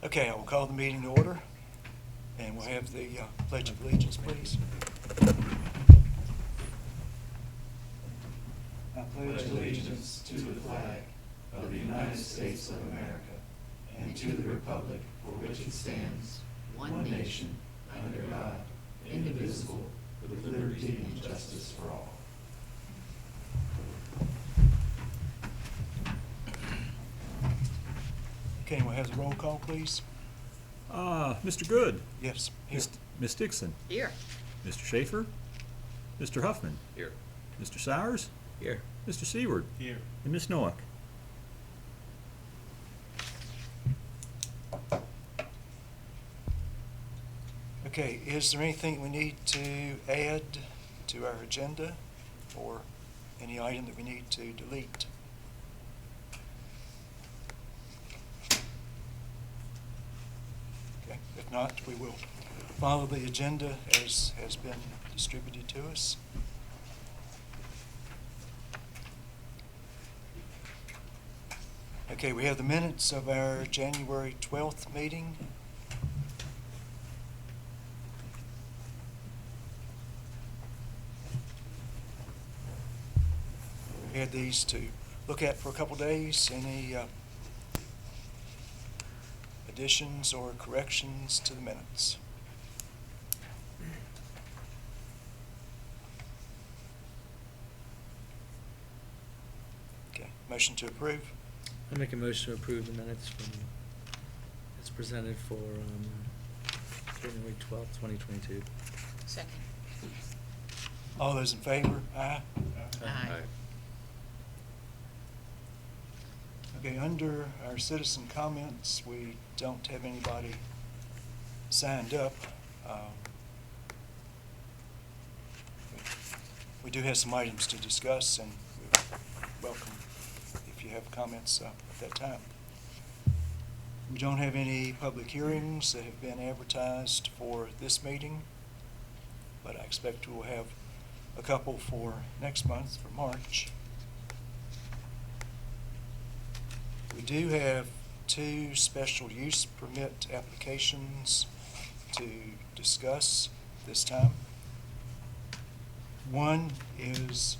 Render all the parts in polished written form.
Okay, I will call the meeting to order, and we'll have the Pledge of Allegiance, please. I pledge allegiance to the flag of the United States of America and to the republic for which it stands, one nation, under God, indivisible, with liberty and justice for all. Okay, we'll have the roll call, please. Mr. Good. Yes, here. Ms. Dixon. Here. Mr. Schaefer. Mr. Huffman. Here. Mr. Sowers. Here. Mr. Seward. Here. And Ms. Noack. Okay, is there anything we need to add to our agenda, or any item that we need to delete? Okay, if not, we will follow the agenda as has been distributed to us. Okay, we have the minutes of our January 12th meeting. We had these to look at for a couple days. Any additions or corrections to the minutes? Okay, motion to approve. I make a motion to approve the minutes from, as presented for January 12th, 2022. Second. All those in favor? Aye. Aye. Okay, under our citizen comments, we don't have anybody signed up. We do have some items to discuss, and we welcome if you have comments at that time. We don't have any public hearings that have been advertised for this meeting, but I expect we'll have a couple for next month, for March. We do have 2 special use permit applications to discuss this time. One is,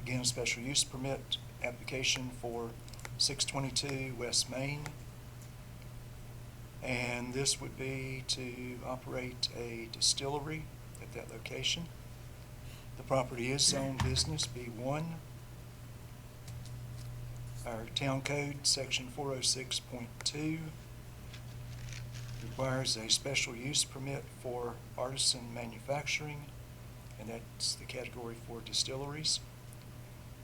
again, a special use permit application for 622 West Main. And this would be to operate a distillery at that location. The property is zoned business B1. Our town code, section 406.2, requires a special use permit for artisan manufacturing, and that's the category for distilleries.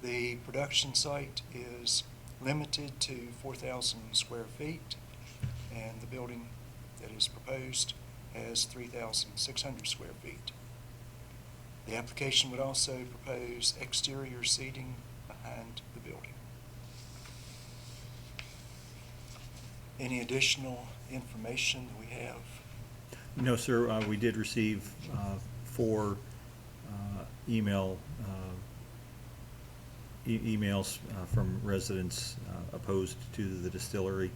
The production site is limited to 4,000 square feet, and the building that is proposed has 3,600 square feet. The application would also propose exterior seating behind the building. Any additional information that we have? No, sir. We did receive 4 emails from residents opposed to the distillery,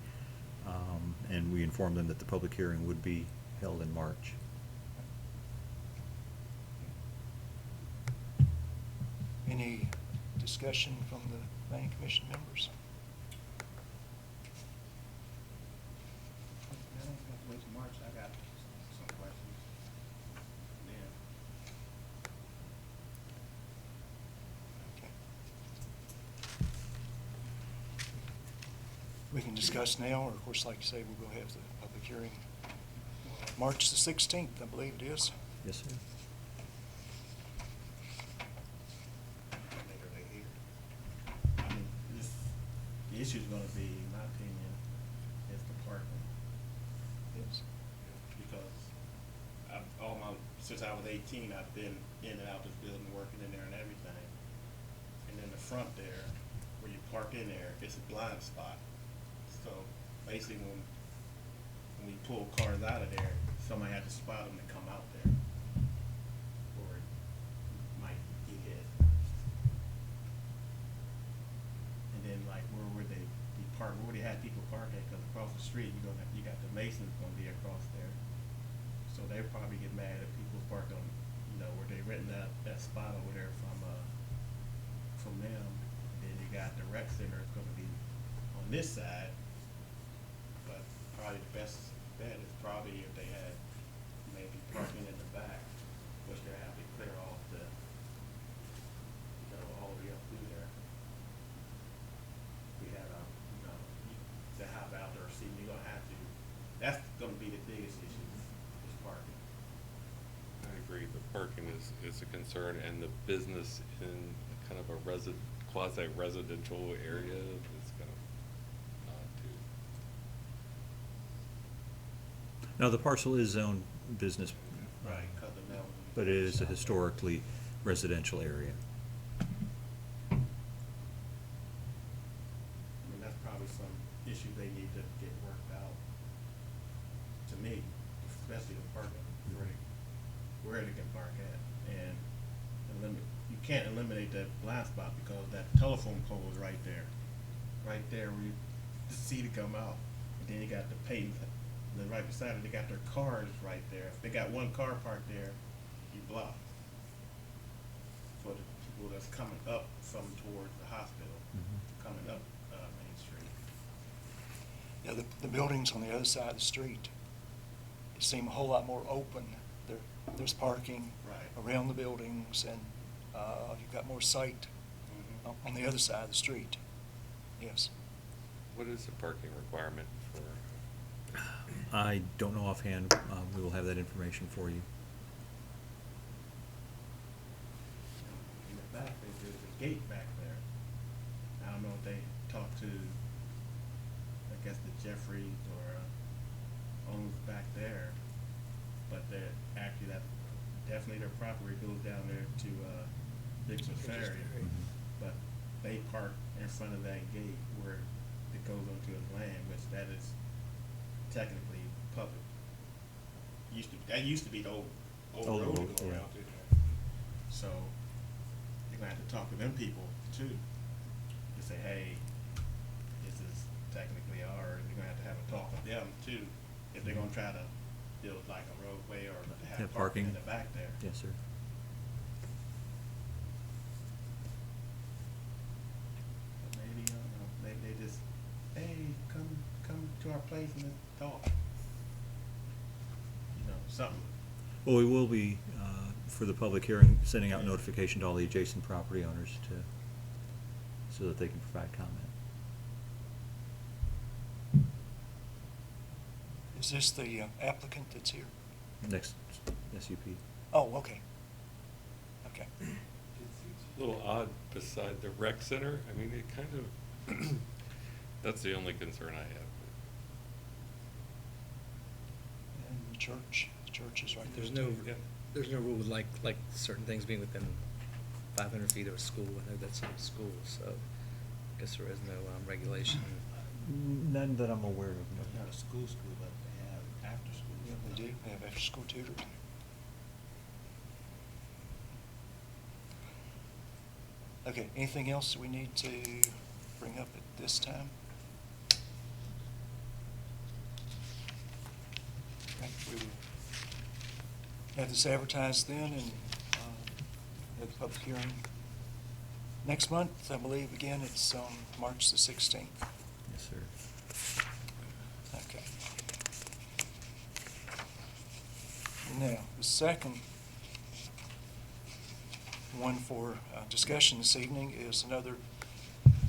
and we informed them that the public hearing would be held in March. Any discussion from the planning commission members? I don't have to wait till March. I got some questions. Yeah. Okay. We can discuss now, or of course, like you say, we will have the public hearing March the 16th, I believe it is. Yes, sir. Later they hear. I mean, the issue is gonna be, in my opinion, is the parking. Yes. Because since I was 18, I've been in and out this building, working in there and everything. And then the front there, where you park in there, it's a blind spot. So basically when we pull cars out of there, somebody had to spot them to come out there. Or it might get hit. And then like where would they be park where they had people park at, cause across the street, you got the Masons gonna be across there. So they probably get mad if people park on, where they renting that spot over there from them. And then you got the rec center is gonna be on this side. But probably the best bet is probably if they had maybe parking in the back, which they have to clear off all the way up through there. We had, to have outdoor seating, you're gonna have to, that's gonna be the biggest issue, is parking. I agree, the parking is a concern, and the business in kind of a quasi-residential area is kind of too. Now, the parcel is zoned business. Right, 'cause of Melvin. But it is a historically residential area. I mean, that's probably some issue they need to get worked out, to me, especially the parking, where they can park at. And you can't eliminate that blind spot because that telephone pole is right there where you see to come out. And then you got the pavement, and then right beside it, they got their cars right there. If they got one car parked there, you block. For the people that's coming up from towards the hospital, coming up Main Street. Yeah, the buildings on the other side of the street seem a whole lot more open. There's parking Right. around the buildings, and you've got more sight on the other side of the street. Yes. What is the parking requirement for? I don't know offhand. We will have that information for you. In the back, there's a gate back there. I don't know if they talked to, I guess, the Jeffries or owns back there, but that definitely their property goes down there to Bigfoot Ferry. But they park in front of that gate where it goes onto his land, which that is technically public. That used to be the old Old road road, to go yeah. around through there. So you're gonna have to talk to them people too, to say, hey, this is technically ours. You're gonna have a talk with them too, if they're gonna try to build like a roadway or have parking in the back there. Yes, sir. But maybe, I don't know, maybe they just, hey, come to our place and talk. Something. Well, we will be, for the public hearing, sending out notification to all the adjacent property owners so that they can provide comment. Is this the applicant that's here? Next SUP. Oh, okay. Okay. It's a little odd beside the rec center. I mean, it kind of, that's the only concern I have. And the church is right there. There's no rule like certain things being within 500 feet of a school. I know that's not a school, so I guess there is no regulation. None that I'm aware of, no. Not a school, but they have after school. Yeah, they do. They have after-school tutors. Okay, anything else that we need to bring up at this time? Okay, we will have this advertised then and have the public hearing next month. I believe, again, it's on March the 16th. Yes, sir. Okay. Now, the second one for discussion this evening is another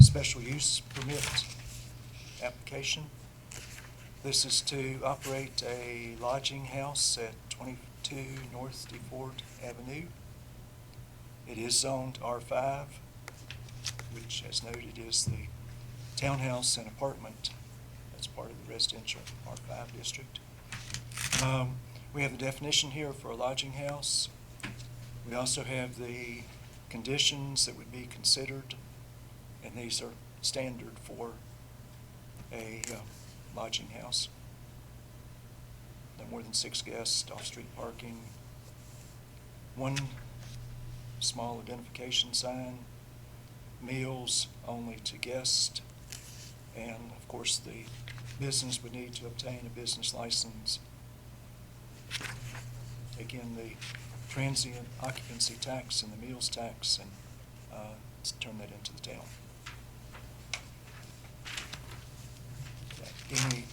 special use permit application. This is to operate a lodging house at 22 North DeFord Avenue. It is zoned R5, which, as noted, is the townhouse and apartment. That's part of the residential R5 district. We have the definition here for a lodging house. We also have the conditions that would be considered, and these are standard for a lodging house. No more than 6 guests, off-street parking, 1 small identification sign, meals only to guests, And of course, the business would need to obtain a business license. Again, the transient occupancy tax and the meals tax, and let's turn that into the town. Any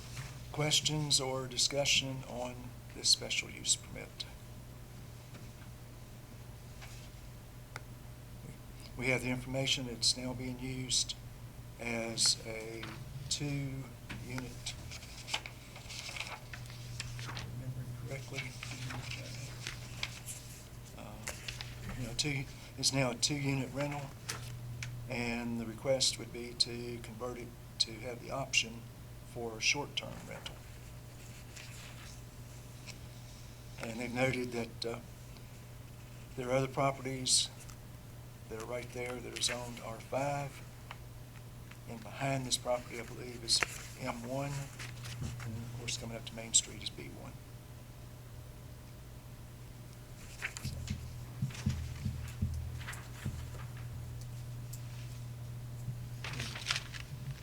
questions or discussion on this special use permit? We have the information. It's now being used as a 2-unit, remembering correctly. It's now a 2-unit rental, and the request would be to convert it to have the option for a short-term rental. And they've noted that there are other properties that are right there that are zoned R5. And behind this property, I believe, is M1. And of course, coming up to Main Street is B1.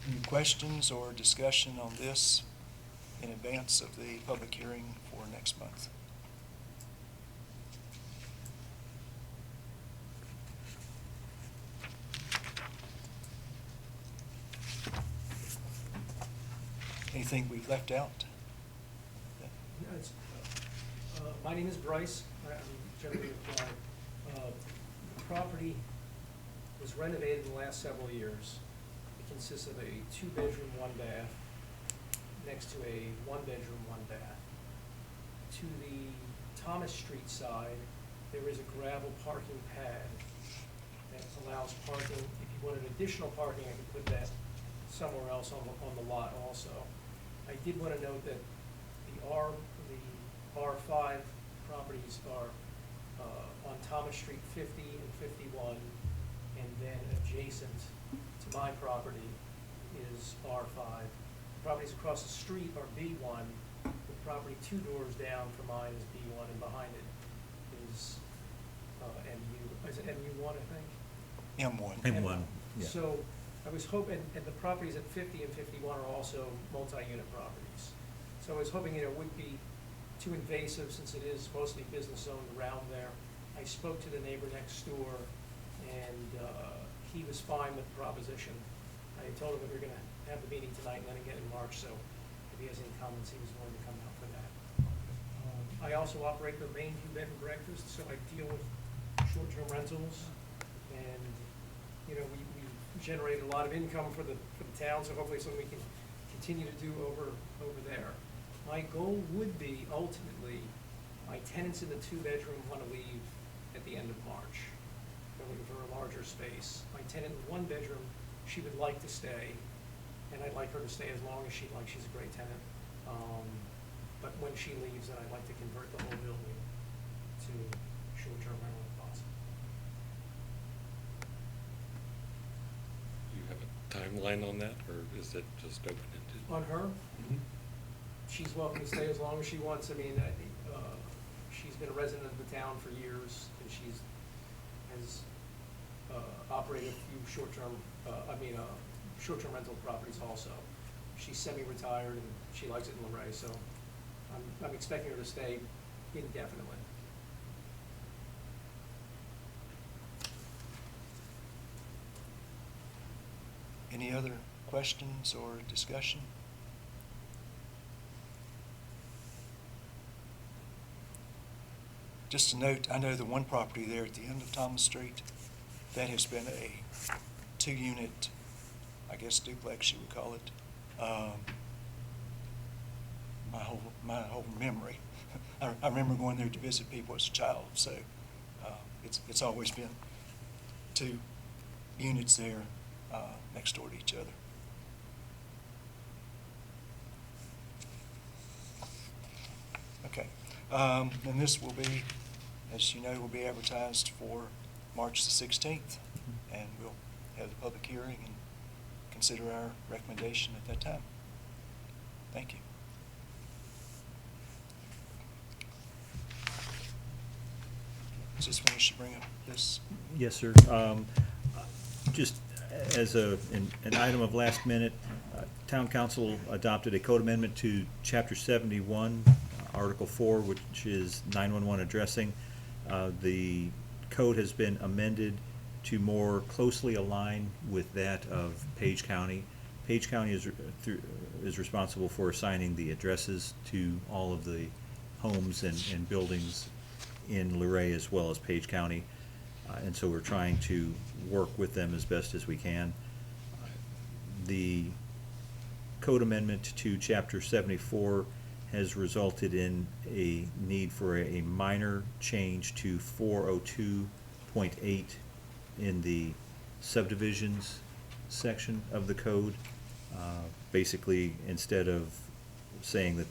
Any questions or discussion on this in advance of the public hearing for next month? Anything we've left out? No, my name is Bryce. I'm generally with the property was renovated in the last several years. It consists of a 2-bedroom, 1-bath, next to a 1-bedroom, 1-bath. To the Thomas Street side, there is a gravel parking pad that allows parking. If you wanted additional parking, I could put that somewhere else on the lot also. I did want to note that the R5 properties are on Thomas Street 50 and 51, and then adjacent to my property is R5. The properties across the street are B1. The property 2 doors down from mine is B1, and behind it is MU. Is it MU1, I think? M1. M1, yeah. So I was hoping, and the properties at 50 and 51 are also multi-unit properties. So I was hoping, it wouldn't be too invasive since it is mostly business owned around there. I spoke to the neighbor next door, and he was fine with the proposition. I told him that we were gonna have the meeting tonight and then again in March, so if he has any comments, he was willing to come out for that. I also operate the main 2-bed and breakfast, so I deal with short-term rentals, and, we generate a lot of income for the town, so hopefully something we can continue to do over there. My goal would be, ultimately, my tenants in the 2-bedroom want to leave at the end of March. They're looking for a larger space. My tenant in the 1-bedroom, she would like to stay, and I'd like her to stay as long as she'd like. She's a great tenant. But when she leaves, then I'd like to convert the whole building to short-term rental if possible. Do you have a timeline on that, or is it just open-ended? On her, Mhm. she's welcome to stay as long as she wants. I mean, she's been a resident of the town for years, and has operated a few short-term rental properties also. She's semi-retired, and she likes it in Luray, so I'm expecting her to stay indefinitely. Any other questions or discussion? Just a note, I know the one property there at the end of Thomas Street, that has been a 2-unit, I guess duplex you would call it, my whole memory. I remember going there to visit people as a child, so it's always been 2 units there next door to each other. Okay, and this will be, as you know, will be advertised for March the 16th, and we'll have the public hearing and consider our recommendation at that time. Thank you. Is this when we should bring up this? Yes, sir. Just as an item of last minute, Town Council adopted a code amendment to Chapter 71, Article 4, which is 911 addressing. The code has been amended to more closely align with that of Page County. Page County is responsible for assigning the addresses to all of the homes and buildings in Luray as well as Page County. And so we're trying to work with them as best as we can. The code amendment to Chapter 74 has resulted in a need for a minor change to 402.8 in the subdivisions section of the code. Basically, instead of saying that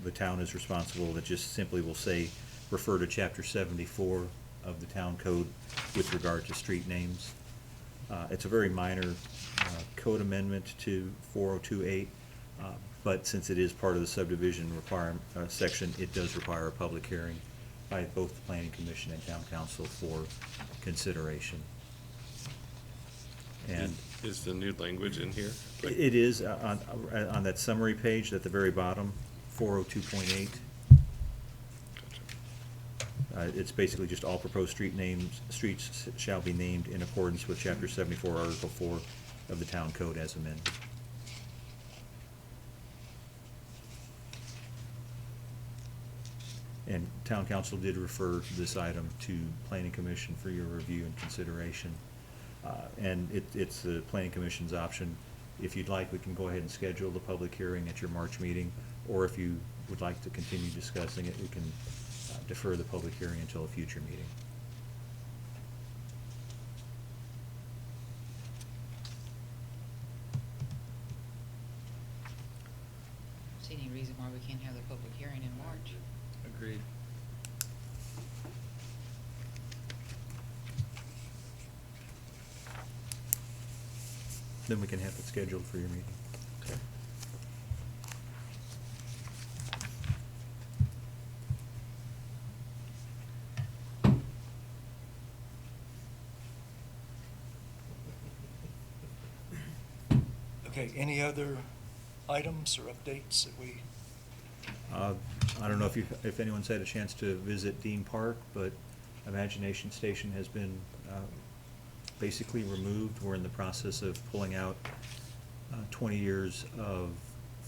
the town is responsible, it just simply will say, refer to Chapter 74 of the town code with regard to street names. It's a very minor code amendment to 402.8, but since it is part of the subdivision section, it does require a public hearing by both the Planning Commission and Town Council for consideration. And Is the new language in here? it is on that summary page at the very bottom, 402.8. It's basically just all proposed streets shall be named in accordance with Chapter 74, Article 4 of the Town Code as amended. And Town Council did refer this item to Planning Commission for your review and consideration. And it's the Planning Commission's option. If you'd like, we can go ahead and schedule the public hearing at your March meeting, or if you would like to continue discussing it, we can defer the public hearing until a future meeting. See any reason why we can't have the public hearing in March? Agreed. Then we can have it scheduled for your meeting. Okay. Okay, any other items or updates that we, I don't know if anyone's had a chance to visit Dean Park, but Imagination Station has been basically removed. We're in the process of pulling out 20 years of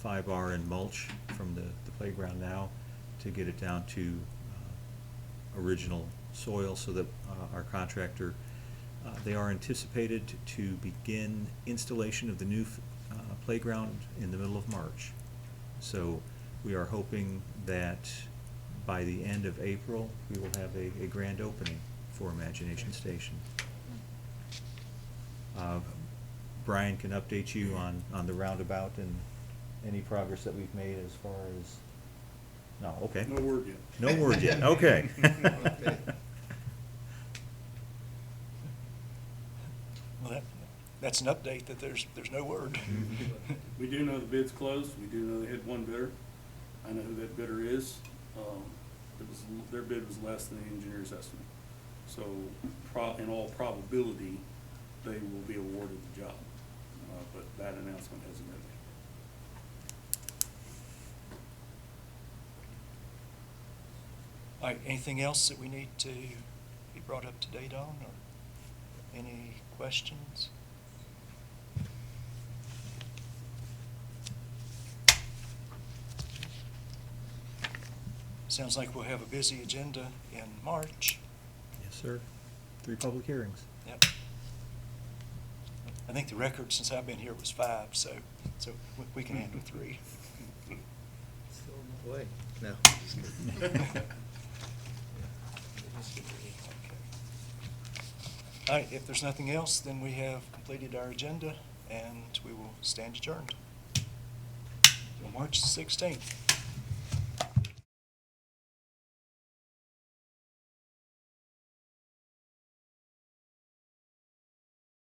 5R and mulch from the playground now to get it down to original soil so that our contractor, they are anticipated to begin installation of the new playground in the middle of March. So we are hoping that by the end of April, we will have a grand opening for Imagination Station. Brian can update you on the roundabout and any progress that we've made as far as, no, okay. No word yet. No word yet, okay. well, that's an update that there's no word. We do know the bid's closed. We do know they had one bidder. I know who that bidder is. Their bid was less than the engineer's estimate. So in all probability, they will be awarded the job. But that announcement hasn't been made. All right, anything else that we need to be brought up to date on, or any questions? Sounds like we'll have a busy agenda in March. Yes, sir. 3 public hearings. Yep. I think the record since I've been here was 5, so we can handle 3. Still on my way. No. Just kidding. All right, if there's nothing else, then we have completed our agenda, and we will stand adjourned. Till March 16th.